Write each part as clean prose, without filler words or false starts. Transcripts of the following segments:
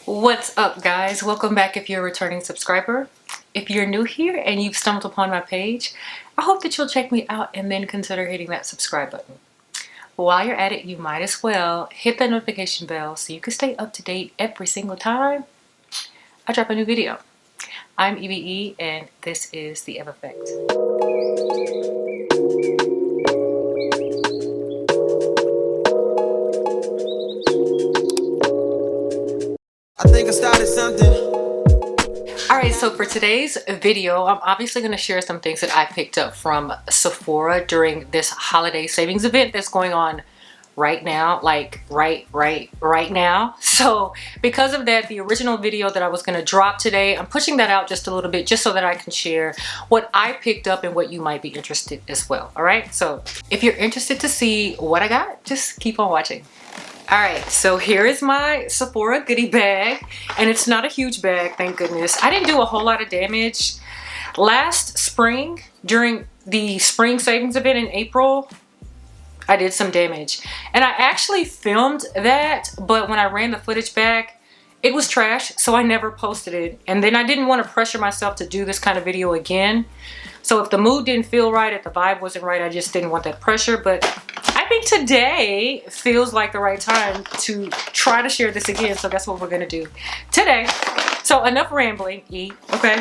What's up, guys? Welcome back if you're a returning subscriber. If you're new here and you've stumbled upon my page, I hope that you'll check me out and then consider hitting that subscribe button. While you're at it, you might as well hit that notification bell so you can stay up to date every single time I drop a new video. I'm EBE and this is the Ebb Effect. I think I started something. Alright, so for today's video, I'm obviously going to share some things that I picked up from Sephora during this holiday savings event that's going on right now, like right now. So because of that, the original video that I was going to drop today, I'm pushing that out just a little bit just so that I can share what I picked up and what you might be interested as well. Alright, so if you're interested to see what I got, just keep on watching. Alright, so here is my Sephora goodie bag, and it's not a huge bag, thank goodness. I didn't do a whole lot of damage. Last spring, during the spring savings event in April, I did some damage. And I actually filmed that, but when I ran the footage back, it was trash, so I never posted it. And then I didn't want to pressure myself to do this kind of video again. So if the mood didn't feel right, if the vibe wasn't right, I just didn't want that pressure. But I think today feels like the right time to try to share this again. So that's what we're going to do today. So enough rambling, okay?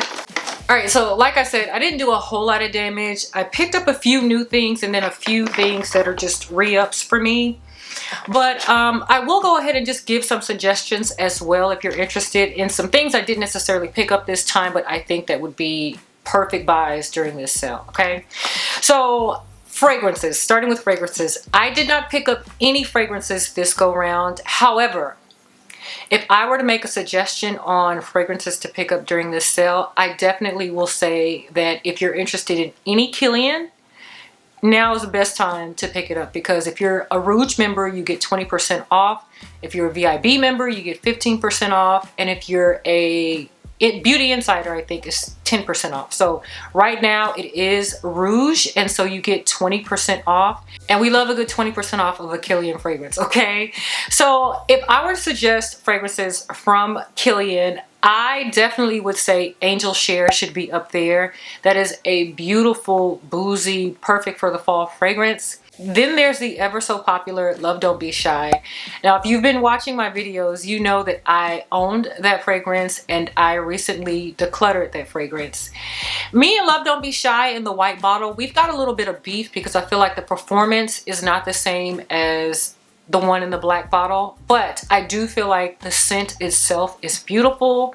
All right, so like I said, I didn't do a whole lot of damage. I picked up a few new things and then a few things that are just re-ups for me. But I will go ahead and just give some suggestions as well if you're interested in some things I didn't necessarily pick up this time, but I think that would be perfect buys during this sale, okay? So fragrances, starting with fragrances. I did not pick up any fragrances this go round. However, if I were to make a suggestion on fragrances to pick up during this sale, I definitely will say that if you're interested in any Kilian, now is the best time to pick it up, because if you're a Rouge member, you get 20% off. If you're a VIB member, you get 15% off. And if you're a Beauty Insider, I think, is 10% off. So right now it is Rouge, and so you get 20% off. And we love a good 20% off of a Kilian fragrance, okay? So if I were to suggest fragrances from Kilian, I definitely would say Angel Share should be up there. That is a beautiful, boozy, perfect for the fall fragrance. Then there's the ever so popular Love Don't Be Shy. Now, if you've been watching my videos, you know that I owned that fragrance and I recently decluttered that fragrance. Me and Love Don't Be Shy in the white bottle, we've got a little bit of beef because I feel like the performance is not the same as the one in the black bottle, but I do feel like the scent itself is beautiful.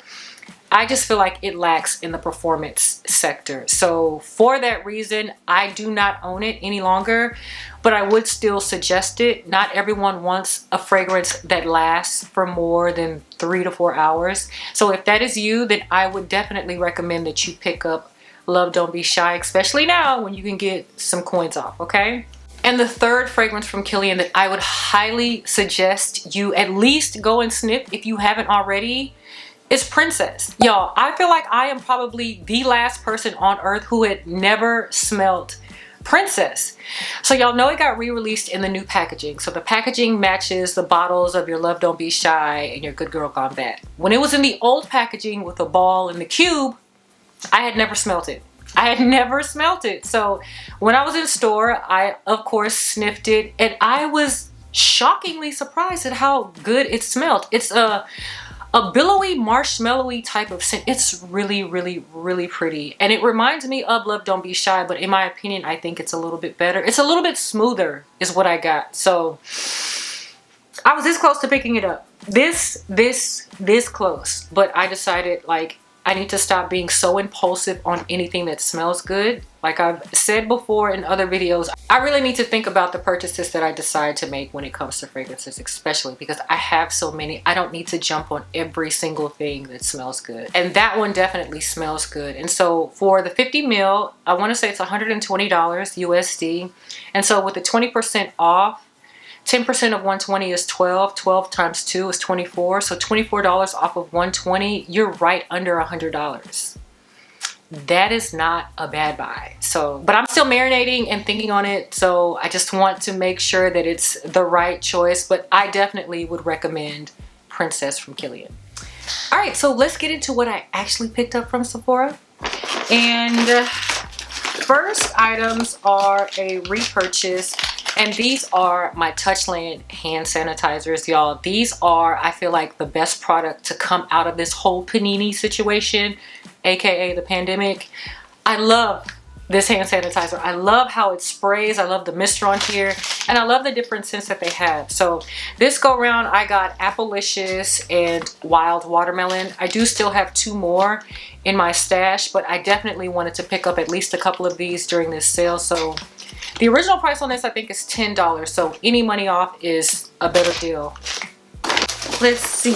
I just feel like it lacks in the performance sector. So for that reason, I do not own it any longer, but I would still suggest it. Not everyone wants a fragrance that lasts for more than 3 to 4 hours. So if that is you, then I would definitely recommend that you pick up Love Don't Be Shy, especially now when you can get some coins off, okay? And the third fragrance from Kilian that I would highly suggest you at least go and sniff if you haven't already is Princess. Y'all, I feel like I am probably the last person on earth who had never smelled Princess. So y'all know it got re-released in the new packaging. So the packaging matches the bottles of your Love Don't Be Shy and your Good Girl Gone Bad. When it was in the old packaging with the ball and the cube, I had never smelt it. I had never smelt it. So when I was in store, I of course sniffed it and I was shockingly surprised at how good it smelled. It's a billowy, marshmallowy type of scent. It's really, really, really pretty. And it reminds me of Love Don't Be Shy, but in my opinion, I think it's a little bit better. It's a little bit smoother is what I got. So I was this close to picking it up. This close. But I decided, like, I need to stop being so impulsive on anything that smells good. Like I've said before in other videos, I really need to think about the purchases that I decide to make when it comes to fragrances, especially because I have so many. I don't need to jump on every single thing that smells good. And that one definitely smells good. And so for the 50 ml, I want to say it's $120 USD. And so with the 20% off, 10% of 120 is 12. 12 times 2 is 24. So $24 off of 120, you're right under $100. That is not a bad buy. So, but I'm still marinating and thinking on it. So I just want to make sure that it's the right choice. But I definitely would recommend Princess from Kilian. All right, so let's get into what I actually picked up from Sephora. And first items are a repurchase, and these are my Touchland hand sanitizers, y'all. These are, I feel like, the best product to come out of this whole panini situation, aka the pandemic. I love this hand sanitizer. I love how it sprays. I love the mister on here, and I love the different scents that they have. So this go round I got Applicious and Wild Watermelon. I do still have 2 more in my stash, but I definitely wanted to pick up at least a couple of these during this sale. So the original price on this I think is $10, so any money off is a better deal. Let's see.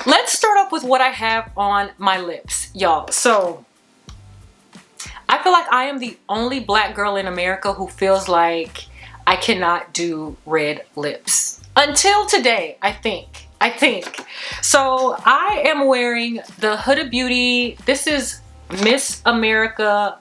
Let's start off with what I have on my lips, y'all. So I feel like I am the only black girl in America who feels like I cannot do red lips. Until today, I think. So I am wearing the Huda Beauty. This is Miss America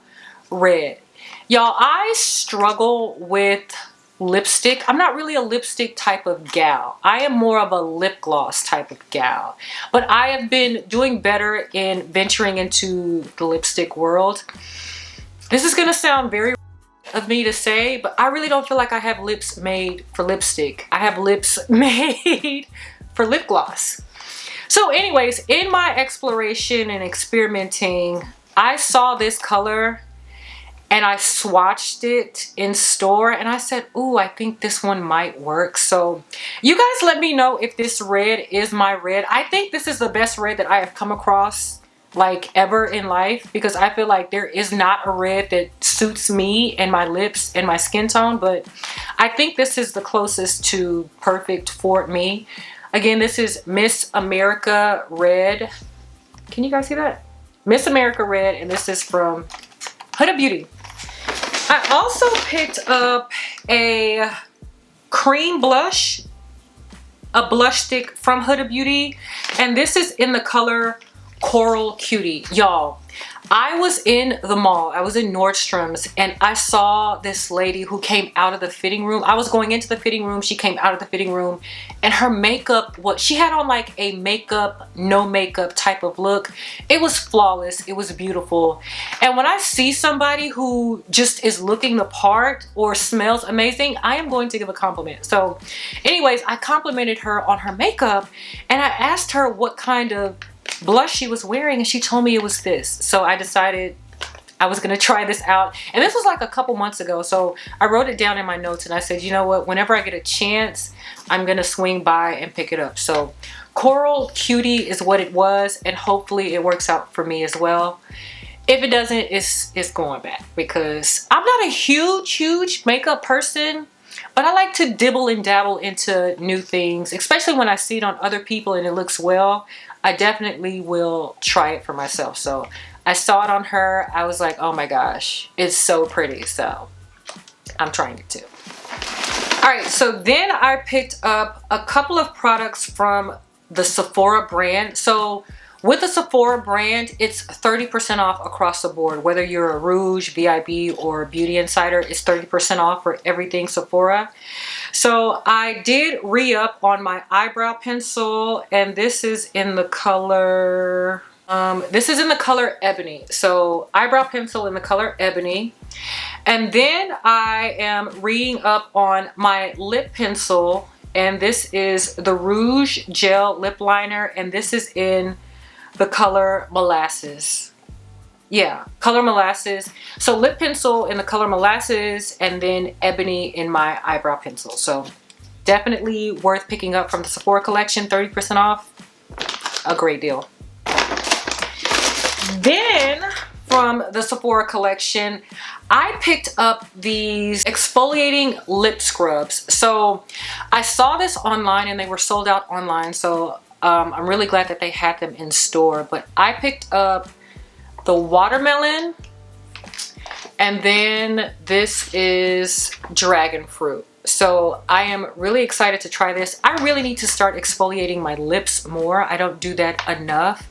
Red. Y'all, I struggle with lipstick. I'm not really a lipstick type of gal. I am more of a lip gloss type of gal. But I have been doing better in venturing into the lipstick world. This is gonna sound very of me to say, but I really don't feel like I have lips made for lipstick. I have lips made for lip gloss. So anyways, in my exploration and experimenting, I saw this color and I swatched it in store and I said, ooh, I think this one might work. So you guys let me know if this red is my red. I think this is the best red that I have come across like ever in life, because I feel like there is not a red that suits me and my lips and my skin tone, but I think this is the closest to perfect for me. Again, this is Miss America Red. Can you guys see that? Miss America Red, and this is from Huda Beauty. I also picked up a cream blush, a blush stick from Huda Beauty, and this is in the color Coral Cutie. Y'all, I was in the mall. I was in Nordstrom's and I saw this lady who came out of the fitting room. I was going into the fitting room. She came out of the fitting room and her makeup, she had on like a makeup, no makeup type of look. It was flawless. It was beautiful. And when I see somebody who just is looking the part or smells amazing, I am going to give a compliment. So anyways, I complimented her on her makeup and I asked her what kind of blush she was wearing, and she told me it was this. So I decided I was gonna try this out, and this was like a couple months ago, so I wrote it down in my notes and I said, you know what, whenever I get a chance, I'm gonna swing by and pick it up. So Coral Cutie is what it was, and hopefully it works out for me as well. If it doesn't, it's going back, because I'm not a huge makeup person, but I like to dibble and dabble into new things, especially when I see it on other people and it looks well. I definitely will try it for myself. So I saw it on her. I was like, oh my gosh, it's so pretty. So I'm trying it too. All right, so then I picked up a couple of products from the Sephora brand. So with the Sephora brand, it's 30% off across the board. Whether you're a Rouge, VIB, or Beauty Insider, it's 30% off for everything Sephora. So I did re-up on my eyebrow pencil, and this is in the color, Ebony. So eyebrow pencil in the color Ebony. And then I am re-ing up on my lip pencil, and this is the Rouge Gel Lip Liner, and this is in the color Molasses. Yeah, color Molasses. So lip pencil in the color Molasses, and then Ebony in my eyebrow pencil. So definitely worth picking up from the Sephora collection, 30% off. A great deal. Then from the Sephora collection, I picked up these exfoliating lip scrubs. So I saw this online and they were sold out online. So I'm really glad that they had them in store. But I picked up the watermelon, and then this is dragon fruit. So I am really excited to try this. I really need to start exfoliating my lips more. I don't do that enough.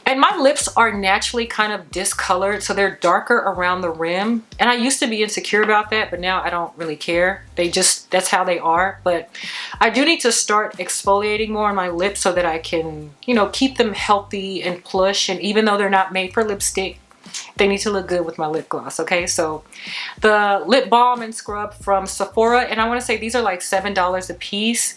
And my lips are naturally kind of discolored, so they're darker around the rim. And I used to be insecure about that, but now I don't really care. That's how they are. But I do need to start exfoliating more on my lips so that I can, you know, keep them healthy and plush. And even though they're not made for lipstick, they need to look good with my lip gloss. Okay, so the lip balm and scrub from Sephora, and I want to say these are like $7 a piece.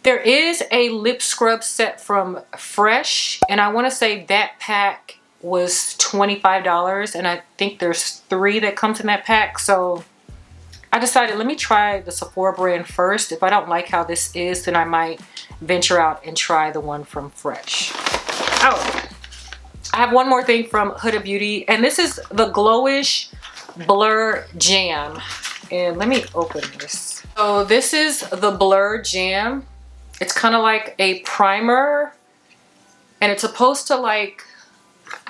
There is a lip scrub set from Fresh, and I want to say that pack was $25, and I think there's 3 that comes in that pack. So I decided, let me try the Sephora brand first. If I don't like how this is, then I might venture out and try the one from Fresh. Oh, I have one more thing from Huda Beauty, and this is the Glowish Blur Jam. And let me open this. So this is the Blur Jam. It's kind of like a primer, and it's supposed to like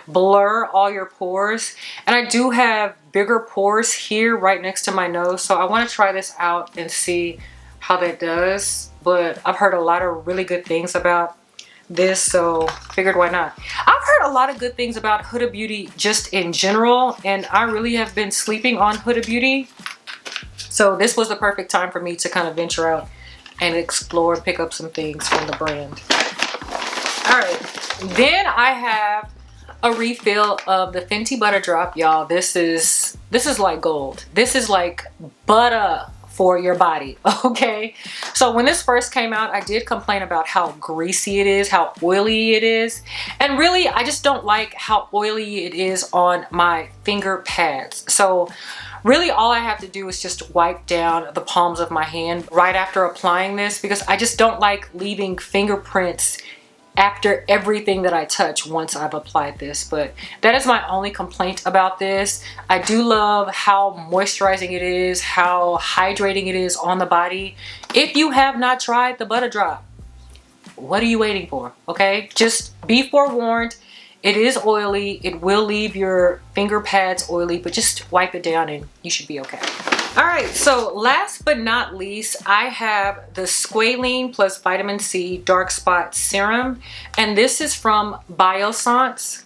blur all your pores. And I do have bigger pores here right next to my nose, so I want to try this out and see how that does. But I've heard a lot of really good things about this, so figured why not. I've heard a lot of good things about Huda Beauty just in general, and I really have been sleeping on Huda Beauty. So this was the perfect time for me to kind of venture out and explore, pick up some things from the brand. All right, then I have a refill of the Fenty Butter Drop, y'all. This is like gold. This is like butter for your body, okay? So when this first came out, I did complain about how greasy it is, how oily it is. And really, I just don't like how oily it is on my finger pads. So really all I have to do is just wipe down the palms of my hand right after applying this, because I just don't like leaving fingerprints after everything that I touch once I've applied this. But that is my only complaint about this. I do love how moisturizing it is, how hydrating it is on the body. If you have not tried the Butter Drop, what are you waiting for? Okay, just be forewarned. It is oily. It will leave your finger pads oily, but just wipe it down and you should be okay. All right, so last but not least, I have the Squalene plus Vitamin C Dark Spot Serum, and this is from Biossance.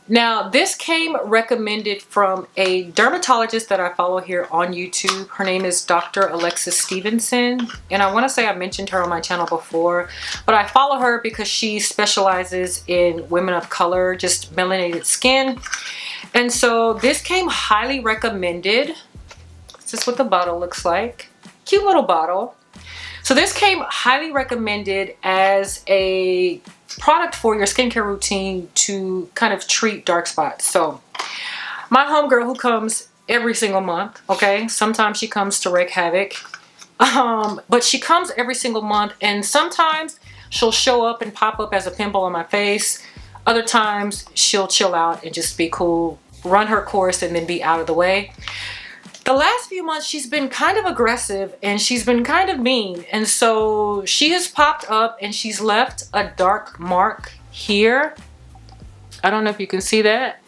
Now, this came recommended from a dermatologist that I follow here on YouTube. Her name is Dr. Alexis Stevenson, and I want to say I mentioned her on my channel before, but I follow her because she specializes in women of color, just melanated skin. And so this came highly recommended. This is what the bottle looks like. Cute little bottle. So this came highly recommended as a product for your skincare routine to kind of treat dark spots. So my homegirl, who comes every single month, okay, sometimes she comes to wreak havoc, but she comes every single month, and sometimes she'll show up and pop up as a pimple on my face. Other times she'll chill out and just be cool, run her course, and then be out of the way. The last few months, she's been kind of aggressive and she's been kind of mean. And so she has popped up and she's left a dark mark here. I don't know if you can see that.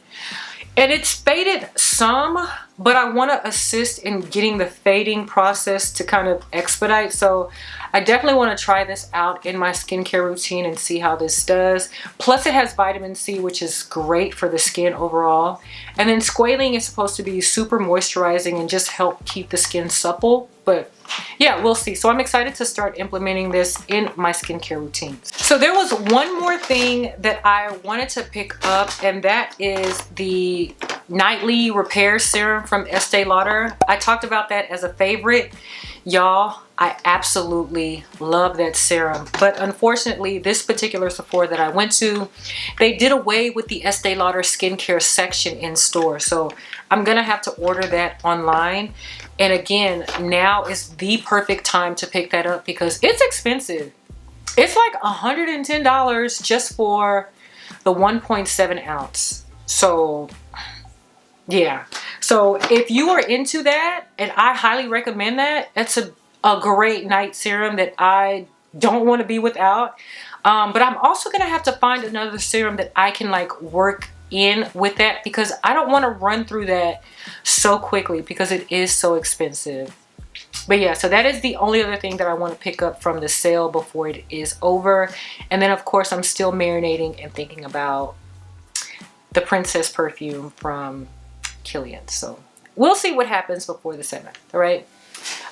And it's faded some, but I want to assist in getting the fading process to kind of expedite. So I definitely want to try this out in my skincare routine and see how this does. Plus it has vitamin C, which is great for the skin overall. And then squalene is supposed to be super moisturizing and just help keep the skin supple. But yeah, we'll see. So I'm excited to start implementing this in my skincare routines. So there was one more thing that I wanted to pick up, and that is the Nightly Repair Serum from Estee Lauder. I talked about that as a favorite. Y'all, I absolutely love that serum. But unfortunately, this particular Sephora that I went to, they did away with the Estee Lauder skincare section in store. So I'm going to have to order that online. And again, now is the perfect time to pick that up because it's expensive. It's like $110 just for the 1.7 ounce. So yeah. So if you are into that, and I highly recommend that, that's a great night serum that I don't want to be without. But I'm also going to have to find another serum that I can like work in with that, because I don't want to run through that so quickly because it is so expensive. But yeah, so that is the only other thing that I want to pick up from the sale before it is over. And then of course I'm still marinating and thinking about the Princess perfume from Killian. So we'll see what happens before the 7th. All right.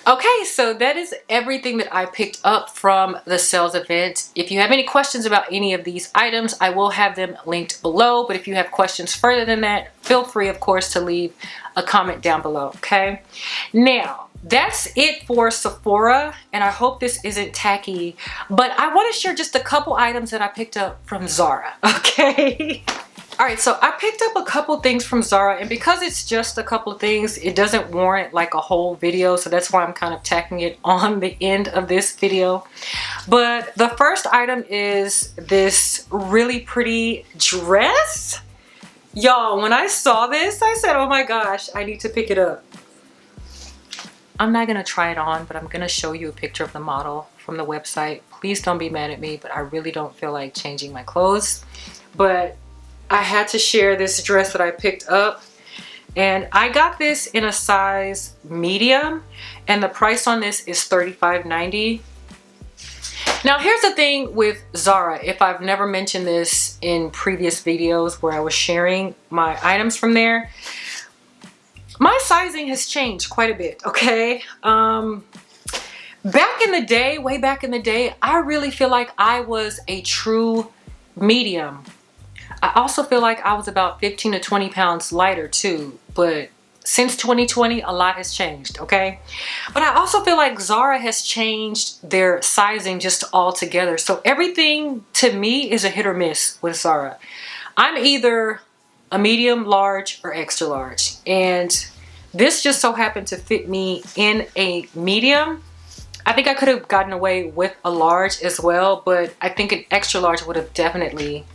Okay, so that is everything that I picked up from the sales event. If you have any questions about any of these items, I will have them linked below. But if you have questions further than that, feel free, of course, to leave a comment down below, okay? Now, that's it for Sephora, and I hope this isn't tacky, but I want to share just a couple items that I picked up from Zara, okay? All right, so I picked up a couple things from Zara, and because it's just a couple of things, it doesn't warrant like a whole video, so that's why I'm kind of tacking it on the end of this video. But the first item is this really pretty dress. Y'all, when I saw this, I said, oh my gosh, I need to pick it up. I'm not gonna try it on, but I'm gonna show you a picture of the model from the website. Please don't be mad at me, but I really don't feel like changing my clothes. But I had to share this dress that I picked up, and I got this in a size medium, and the price on this is $35.90. Now here's the thing with Zara, if I've never mentioned this in previous videos where I was sharing my items from there, my sizing has changed quite a bit, okay? Back in the day, way back in the day, I really feel like I was a true medium. I also feel like I was about 15 to 20 pounds lighter too, but since 2020, a lot has changed, okay? But I also feel like Zara has changed their sizing just altogether. So everything to me is a hit or miss with Zara. I'm either a medium, large, or extra large. And this just so happened to fit me in a medium. I think I could have gotten away with a large as well, but I think an extra large would have definitely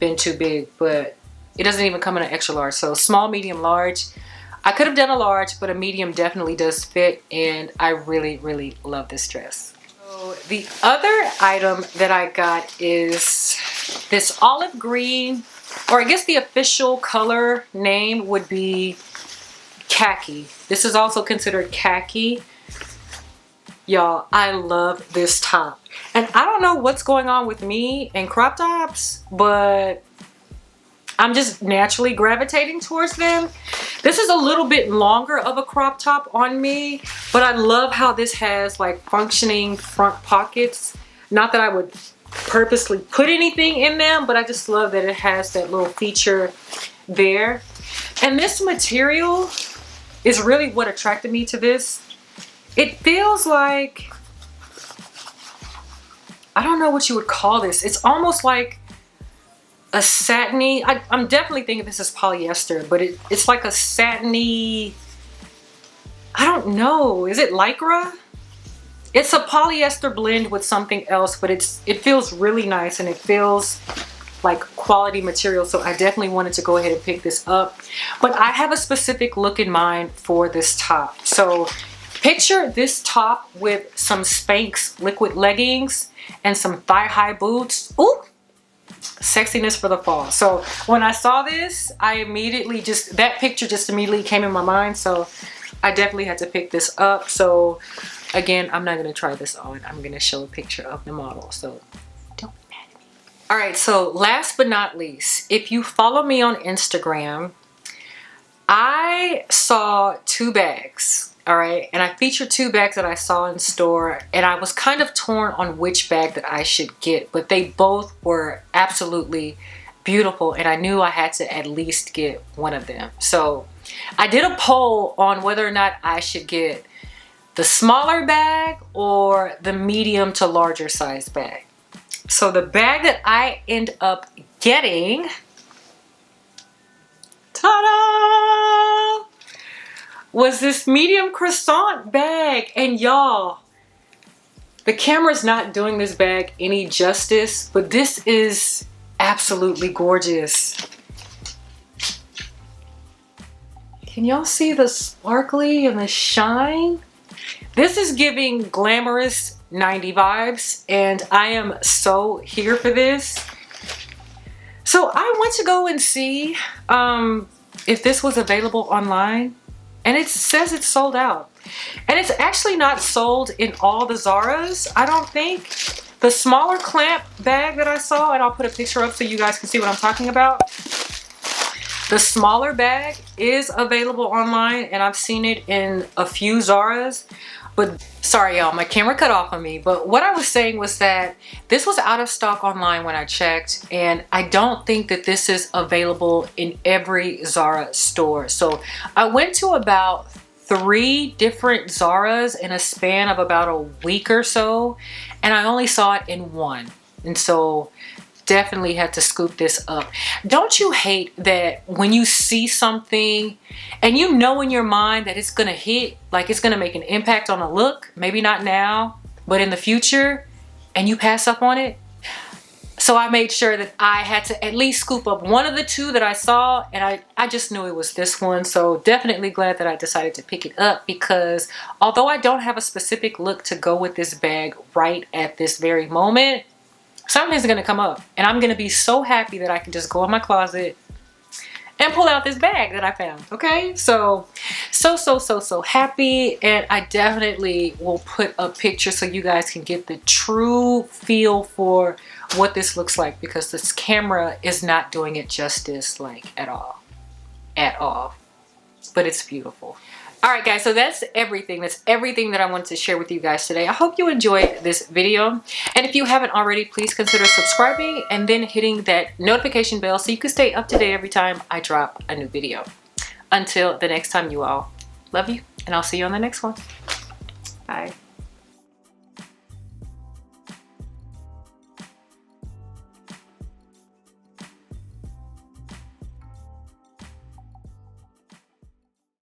been too big, but it doesn't even come in an extra large. So small, medium, large. I could have done a large, but a medium definitely does fit, and I really, really love this dress. So the other item that I got is this olive green, or I guess the official color name would be khaki. This is also considered khaki. Y'all, I love this top. And I don't know what's going on with me and crop tops, but I'm just naturally gravitating towards them. This is a little bit longer of a crop top on me, but I love how this has like functioning front pockets. Not that I would purposely put anything in them, but I just love that it has that little feature there. And this material is really what attracted me to this. It feels like, I don't know what you would call this. It's almost like a satiny, I'm definitely thinking this is polyester, but it's like a satiny, I don't know, is it Lycra? It's a polyester blend with something else, but it feels really nice, and it feels like quality material, so I definitely wanted to go ahead and pick this up. But I have a specific look in mind for this top. So picture this top with some Spanx liquid leggings and some thigh-high boots. Ooh, sexiness for the fall. So when I saw this, I immediately that picture just immediately came in my mind, so I definitely had to pick this up. So again, I'm not going to try this on. I'm going to show a picture of the model, so don't be mad at me. All right, so last but not least, if you follow me on Instagram, I saw 2 bags. All right, and I featured 2 bags that I saw in store, and I was kind of torn on which bag that I should get, but they both were absolutely beautiful, and I knew I had to at least get one of them. So I did a poll on whether or not I should get the smaller bag or the medium to larger size bag. So the bag that I end up getting, ta-da! Was this medium croissant bag. And y'all, the camera's not doing this bag any justice, but this is absolutely gorgeous. Can y'all see the sparkly and the shine? This is giving glamorous 90 vibes, and I am so here for this. So I went to go and see if this was available online, and it says it's sold out. And it's actually not sold in all the Zaras, I don't think. The smaller clamp bag that I saw, and I'll put a picture up so you guys can see what I'm talking about. The smaller bag is available online, and I've seen it in a few Zaras. But sorry y'all, my camera cut off on me. But what I was saying was that this was out of stock online when I checked, and I don't think that this is available in every Zara store. So I went to about 3 different Zaras in a span of about a week or so, and I only saw it in one. And so definitely had to scoop this up. Don't you hate that when you see something and you know in your mind that it's gonna hit, like it's gonna make an impact on a look, maybe not now, but in the future, and you pass up on it? So I made sure that I had to at least scoop up one of the 2 that I saw, and I just knew it was this one. So definitely glad that I decided to pick it up, because although I don't have a specific look to go with this bag right at this very moment, something's gonna come up, and I'm gonna be so happy that I can just go in my closet and pull out this bag that I found. Okay, so happy, and I definitely will put a picture so you guys can get the true feel for what this looks like, because this camera is not doing it justice, like at all, but it's beautiful. All right guys, so that's everything that I wanted to share with you guys today. I hope you enjoyed this video, and if you haven't already, please consider subscribing and then hitting that notification bell so you can stay up to date every time I drop a new video. Until the next time, you all, love you, and I'll see you on the next one. Bye.